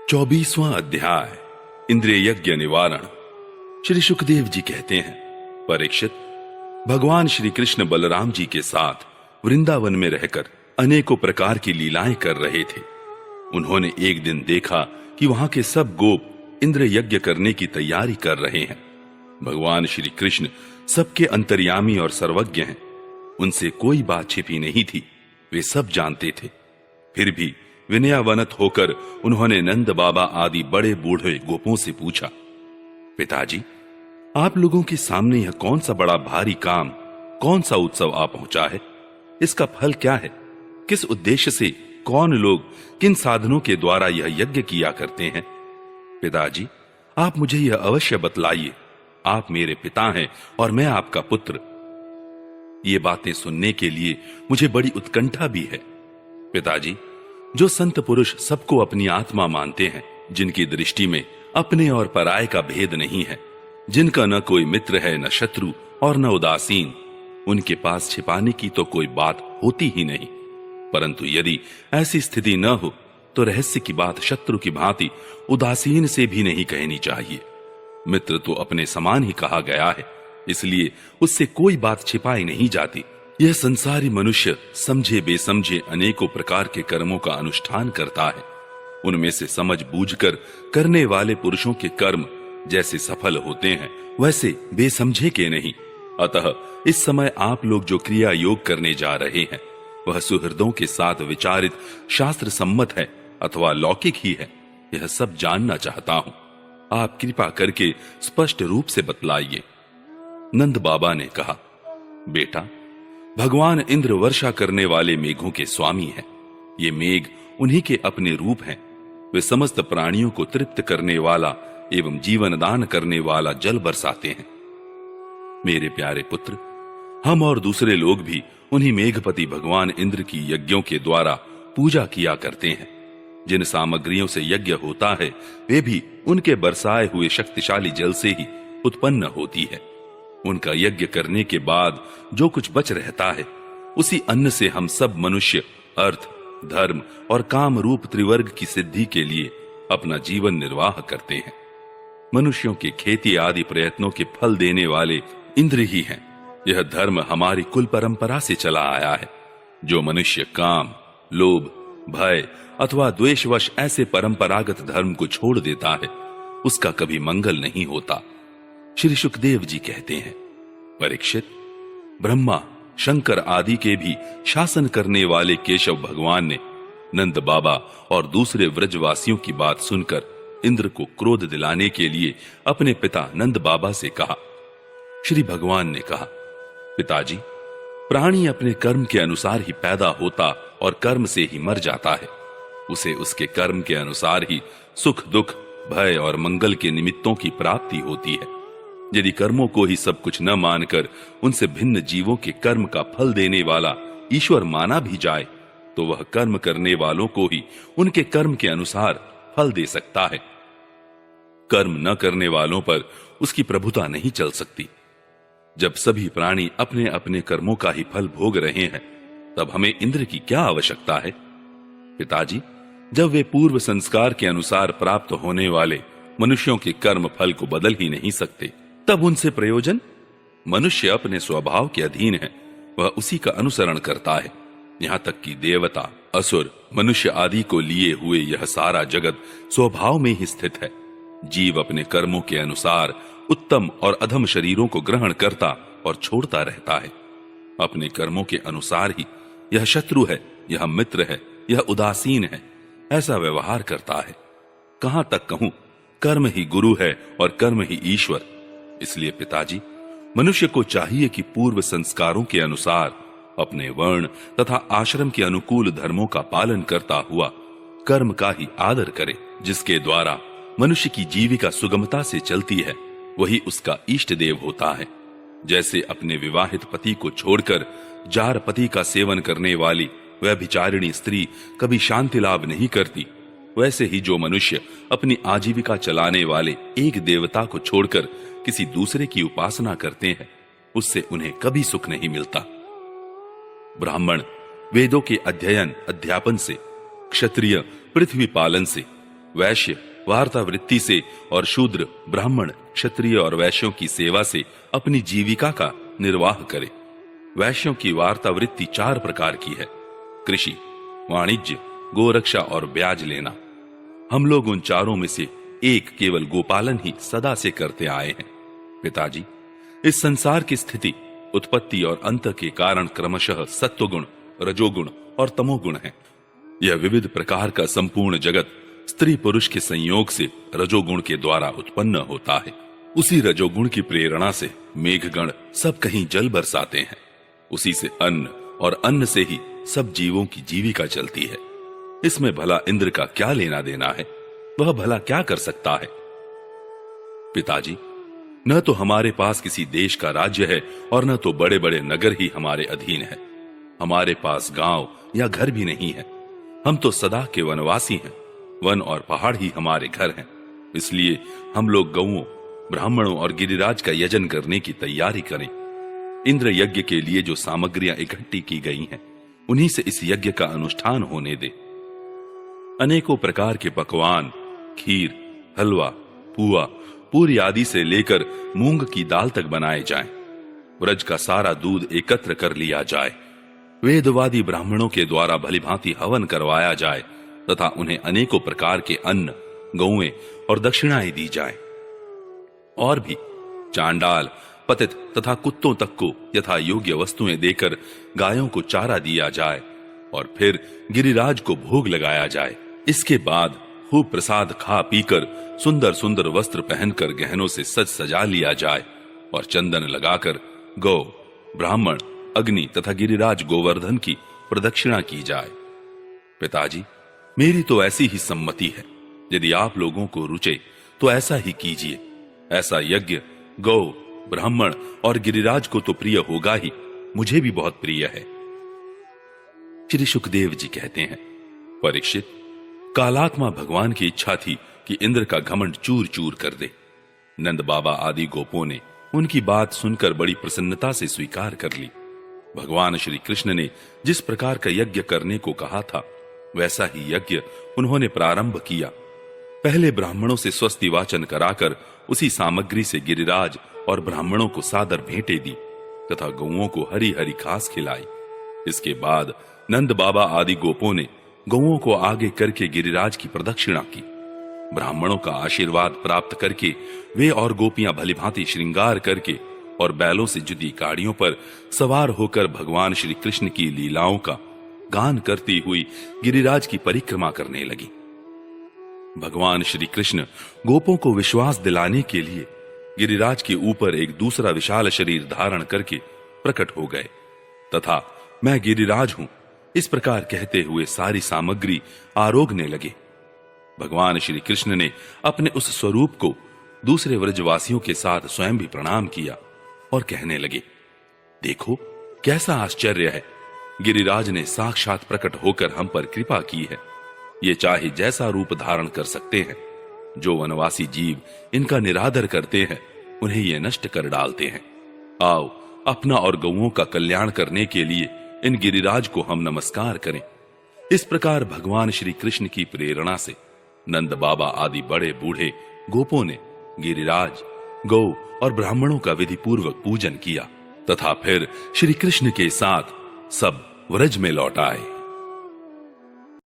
24वां अध्याय इंद्रिय यज्ञ निवारण। श्री सुखदेव जी कहते हैं, परीक्षित, भगवान श्री कृष्ण बलराम जी के साथ वृंदावन में रहकर अनेकों प्रकार की लीलाएं कर रहे थे। उन्होंने एक दिन देखा कि वहां के सब गोप इंद्र यज्ञ करने की तैयारी कर रहे हैं। भगवान श्री कृष्ण सबके अंतर्यामी और सर्वज्ञ हैं। उनसे कोई बात छिपी नहीं थी, वे सब जानते थे। फिर भी विनयावनत होकर उन्होंने नंद बाबा आदि बड़े बूढ़े गोपों से पूछा, पिताजी, आप लोगों के सामने यह कौन सा बड़ा भारी काम, कौन सा उत्सव आ पहुंचा है? इसका फल क्या है? किस उद्देश्य से कौन लोग किन साधनों के द्वारा यह यज्ञ किया करते हैं? पिताजी, आप मुझे यह अवश्य बतलाइए। आप मेरे पिता हैं और मैं आपका पुत्र। ये बातें सुनने के लिए मुझे बड़ी उत्कंठा भी है। पिताजी, जो संत पुरुष सबको अपनी आत्मा मानते हैं, जिनकी दृष्टि में अपने और पराये का भेद नहीं है, जिनका न कोई मित्र है न शत्रु और न उदासीन, उनके पास छिपाने की तो कोई बात होती ही नहीं। परंतु यदि ऐसी स्थिति न हो तो रहस्य की बात शत्रु की भांति उदासीन से भी नहीं कहनी चाहिए। मित्र तो अपने समान ही कहा गया है, इसलिए उससे कोई बात छिपाई नहीं जाती। यह संसारी मनुष्य समझे बेसमझे अनेकों प्रकार के कर्मों का अनुष्ठान करता है। उनमें से समझ बूझकर करने वाले पुरुषों के कर्म जैसे सफल होते हैं, वैसे बेसमझे के नहीं। अतः इस समय आप लोग जो क्रिया योग करने जा रहे हैं, वह सुहृदों के साथ विचारित शास्त्र सम्मत है अथवा लौकिक ही है, यह सब जानना चाहता हूं। आप कृपा करके स्पष्ट रूप से बतलाइए। नंद बाबा ने कहा, बेटा, भगवान इंद्र वर्षा करने वाले मेघों के स्वामी हैं। ये मेघ उन्हीं के अपने रूप हैं। वे समस्त प्राणियों को तृप्त करने वाला एवं जीवन दान करने वाला जल बरसाते हैं। मेरे प्यारे पुत्र, हम और दूसरे लोग भी उन्हीं मेघपति भगवान इंद्र की यज्ञों के द्वारा पूजा किया करते हैं। जिन सामग्रियों से यज्ञ होता है, वे भी उनके बरसाए हुए शक्तिशाली जल से ही उत्पन्न होती है। उनका यज्ञ करने के बाद जो कुछ बच रहता है, उसी अन्न से हम सब मनुष्य अर्थ, धर्म और काम रूप त्रिवर्ग की सिद्धि के लिए अपना जीवन निर्वाह करते हैं। मनुष्यों के खेती आदि प्रयत्नों के फल देने वाले इंद्र ही हैं। यह धर्म हमारी कुल परंपरा से चला आया है। जो मनुष्य काम, लोभ, भय अथवा द्वेषवश ऐसे परंपरागत धर्म को छोड़ देता है, उसका कभी मंगल नहीं होता। श्री सुखदेव जी कहते हैं, परीक्षित, ब्रह्मा, शंकर आदि के भी शासन करने वाले केशव भगवान ने नंद बाबा और दूसरे व्रजवासियों की बात सुनकर इंद्र को क्रोध दिलाने के लिए अपने पिता नंद बाबा से कहा। श्री भगवान ने कहा, पिताजी, प्राणी अपने कर्म के अनुसार ही पैदा होता और कर्म से ही मर जाता है। उसे उसके कर्म के अनुसार ही सुख दुख, भय और मंगल के निमित्तों की प्राप्ति होती है। यदि कर्मों को ही सब कुछ न मानकर उनसे भिन्न जीवों के कर्म का फल देने वाला ईश्वर माना भी जाए, तो वह कर्म करने वालों को ही उनके कर्म के अनुसार फल दे सकता है। कर्म न करने वालों पर उसकी प्रभुता नहीं चल सकती। जब सभी प्राणी अपने अपने कर्मों का ही फल भोग रहे हैं, तब हमें इंद्र की क्या आवश्यकता है? पिताजी, जब वे पूर्व संस्कार के अनुसार प्राप्त होने वाले मनुष्यों के कर्म फल को बदल ही नहीं सकते, तब उनसे प्रयोजन? मनुष्य अपने स्वभाव के अधीन है, वह उसी का अनुसरण करता है। यहां तक कि देवता, असुर, मनुष्य आदि को लिए हुए यह सारा जगत स्वभाव में ही स्थित है। जीव अपने कर्मों के अनुसार उत्तम और अधम शरीरों को ग्रहण करता और छोड़ता रहता है। अपने कर्मों के अनुसार ही यह शत्रु है, यह मित्र है, यह उदासीन है, ऐसा व्यवहार करता है। कहां तक कहूं, कर्म ही गुरु है और कर्म ही ईश्वर। इसलिए पिताजी, मनुष्य को चाहिए कि पूर्व संस्कारों के अनुसार अपने वर्ण तथा आश्रम के अनुकूल धर्मों का पालन करता हुआ कर्म का ही आदर करे। जिसके द्वारा मनुष्य की जीविका सुगमता से चलती है, वही उसका इष्ट देव होता है। जैसे अपने विवाहित पति को छोड़कर जार पति का सेवन करने वाली व्यभिचारिणी स्त्री कभी शांति लाभ नहीं करती, वैसे ही जो मनुष्य अपनी आजीविका चलाने वाले एक देवता को छोड़कर किसी दूसरे की उपासना करते हैं, उससे उन्हें कभी सुख नहीं मिलता। ब्राह्मण वेदों के अध्ययन अध्यापन से, क्षत्रिय पृथ्वी पालन से, वैश्य वार्तावृत्ति से और शूद्र ब्राह्मण क्षत्रिय और वैश्यों की सेवा से अपनी जीविका का निर्वाह करे। वैश्यों की वार्तावृत्ति 4 प्रकार की है: कृषि, वाणिज्य, गोरक्षा और ब्याज लेना। हम लोग उन चारों में से एक केवल गोपालन ही सदा से करते आए हैं। पिताजी, इस संसार की स्थिति, उत्पत्ति और अंत के कारण क्रमशः सत्वगुण, रजोगुण और तमोगुण है। यह विविध प्रकार का संपूर्ण जगत स्त्री पुरुष के संयोग से रजोगुण के द्वारा उत्पन्न होता है। उसी रजोगुण की प्रेरणा से मेघगण सब कहीं जल बरसाते हैं। उसी से अन्न और अन्न से ही सब जीवों की जीविका चलती है। इसमें भला इंद्र का क्या लेना देना है? वह भला क्या कर सकता है? पिताजी, न तो हमारे पास किसी देश का राज्य है और न तो बड़े बड़े नगर ही हमारे अधीन है। हमारे पास गांव या घर भी नहीं है। हम तो सदा के वनवासी हैं। वन और पहाड़ ही हमारे घर हैं। इसलिए हम लोग गौओं, ब्राह्मणों और गिरिराज का यजन करने की तैयारी करें। इंद्र यज्ञ के लिए जो सामग्रियां इकट्ठी की गई हैं, उन्हीं से इस यज्ञ का अनुष्ठान होने दे। अनेकों प्रकार के पकवान, खीर, हलवा, पुआ, पूरी आदि से लेकर मूंग की दाल तक बनाए जाएं। ब्रज का सारा दूध एकत्र कर लिया जाए। वेदवादी ब्राह्मणों के द्वारा भलीभांति हवन करवाया जाए तथा उन्हें अनेकों प्रकार के अन्न, गौएं और दक्षिणाएं दी जाए। और भी चांडाल, पतित तथा कुत्तों तक को यथा योग्य वस्तुएं देकर गायों को चारा दिया जाए और फिर गिरिराज को भोग लगाया जाए। इसके बाद खूब प्रसाद खा पीकर सुंदर सुंदर वस्त्र पहनकर गहनों से सज सजा लिया जाए और चंदन लगाकर गौ, ब्राह्मण, अग्नि तथा गिरिराज गोवर्धन की प्रदक्षिणा की जाए। पिताजी, मेरी तो ऐसी ही सम्मति है। यदि आप लोगों को रुचे तो ऐसा ही कीजिए। ऐसा यज्ञ गौ, ब्राह्मण और गिरिराज को तो प्रिय होगा ही, मुझे भी बहुत प्रिय है। श्री सुखदेव जी कहते हैं, परीक्षित, कालात्मा भगवान की इच्छा थी कि इंद्र का घमंड चूर चूर कर दे। नंद बाबा आदि गोपों ने उनकी बात सुनकर बड़ी प्रसन्नता से स्वीकार कर ली। भगवान श्री कृष्ण ने जिस प्रकार का यज्ञ करने को कहा था, वैसा ही यज्ञ उन्होंने प्रारंभ किया। पहले ब्राह्मणों से स्वस्ति वाचन कराकर उसी सामग्री से गिरिराज और ब्राह्मणों को सादर भेंटें दी तथा गौओं को हरी हरी घास खिलाई। इसके बाद नंद बाबा आदि गोपों ने गौओं को आगे करके गिरिराज की प्रदक्षिणा की। ब्राह्मणों का आशीर्वाद प्राप्त करके वे और गोपियां भलीभांति श्रृंगार करके और बैलों से जुदी गाड़ियों पर सवार होकर भगवान श्री कृष्ण की लीलाओं का गान करती हुई गिरिराज की परिक्रमा करने लगी। भगवान श्री कृष्ण गोपों को विश्वास दिलाने के लिए गिरिराज के ऊपर एक दूसरा विशाल शरीर धारण करके प्रकट हो गए तथा मैं गिरिराज हूं, इस प्रकार कहते हुए सारी सामग्री आरोगने लगे। भगवान श्री कृष्ण ने अपने उस स्वरूप को दूसरे व्रजवासियों के साथ स्वयं भी प्रणाम किया और कहने लगे, देखो कैसा आश्चर्य है। गिरिराज ने साक्षात प्रकट होकर हम पर कृपा की है। ये चाहे जैसा रूप धारण कर सकते हैं। जो वनवासी जीव इनका निरादर करते हैं, उन्हें ये नष्ट कर डालते हैं। आओ, अपना और गौओं का कल्याण करने के लिए इन गिरिराज को हम नमस्कार करें। इस प्रकार भगवान श्री कृष्ण की प्रेरणा से नंद बाबा आदि बड़े बूढ़े गोपों ने गिरिराज, गौ और ब्राह्मणों का विधि पूर्वक पूजन किया तथा फिर श्री कृष्ण के साथ सब व्रज में लौट आए।